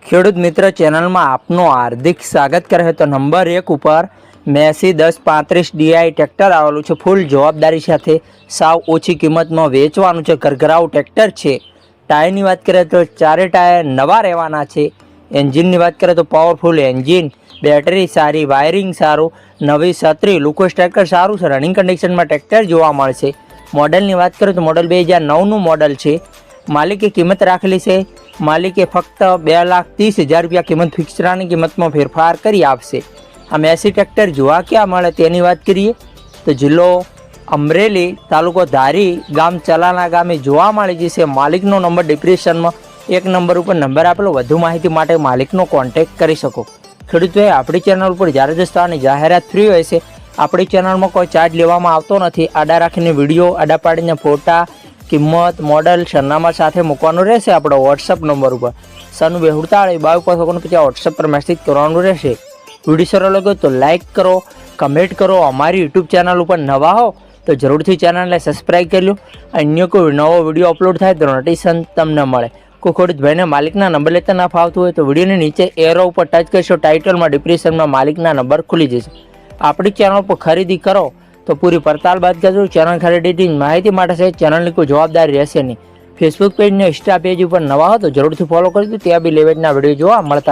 ખેડૂત મિત્ર ચેનલમાં આપનું હાર્દિક સ્વાગત કરે છે। તો નંબર 1 ઉપર મેસી 1035 ડીઆઈ ટ્રેક્ટર આવેલું છે। ફૂલ જવાબદારી સાથે સાવ ઓછી કિંમતમાં વેચવાનું છે। ઘરઘરાવ ટ્રેક્ટર છે। ટાયરની વાત કરીએ તો ચારે ટાયર નવા રહેવાના છે। એન્જિનની વાત કરીએ તો પાવરફુલ એન્જિન, બેટરી સારી, વાયરિંગ સારું, નવી છત્રી, લુકો સ્ટ્રેકર સારું છે। રનિંગ કન્ડિશનમાં ટ્રેક્ટર જોવા મળશે। મોડલની વાત કરીએ તો મોડલ 2009નું મોડલ છે। માલિકે કિંમત રાખેલી છે, માલિકે ફક્ત 2,30,000 રૂપિયા કિંમત ફિક્સરાની કિંમતમાં ફેરફાર કરી આપશે। આ મેસી ટ્રેક્ટર જોવા ક્યાં મળે તેની વાત કરીએ તો જિલ્લો અમરેલી, તાલુકો ધારી, ગામ ચલાના ગામે જોવા મળી જશે। માલિકનો નંબર ડિસ્ક્રિપ્શનમાં 1 નંબર ઉપર નંબર આપેલો। વધુ માહિતી માટે માલિકનો કોન્ટેક્ટ કરી શકો। ખેડૂતોએ આપણી ચેનલ ઉપર જ્યારે દસ્તાની જાહેરાત ફ્રી હોય છે। આપણી ચેનલમાં કોઈ ચાર્જ લેવામાં આવતો નથી। આડા રાખીને વિડીયો, આડા પાડીને ફોટા, કિંમત, મોડલ, સરનામા સાથે મૂકવાનું રહેશે। આપણો વોટ્સઅપ નંબર ઉપર 9742 વોટ્સઅપ પર મેસેજ કરવાનું રહેશે। વિડીયો સારો લાગ્યો તો લાઇક કરો, કમેન્ટ કરો। અમારી યુટ્યુબ ચેનલ ઉપર નવા હો તો જરૂરથી ચેનલને સબસ્ક્રાઈબ કરી લો। અન્ય કોઈ નવો વિડીયો અપલોડ થાય તો નોટિફિકેશન તમને મળે। કોઈ ખેડૂત ભાઈને માલિકના નંબર લેતા ના ફાવતું હોય તો વિડીયોની નીચે એરો ઉપર ટચ કરશો, ટાઇટલમાં ડિસ્ક્રિપ્શનમાં માલિકના નંબર ખુલી જશે। આપણી ચેનલ પર ખરીદી કરો તો પૂરી પડતાલ બાદ કરજો। ચેનલ ખરીદીની માહિતી માટે છે, ચેનલની કોઈ જવાબદારી રહેશે નહીં। ફેસબુક પેજ ને ઇન્સ્ટા પેજ ઉપર નવા હો તો જરૂરથી ફોલો કરી દો, ત્યાં બી લેવેજના વિડીયો જોવા મળતા રહે।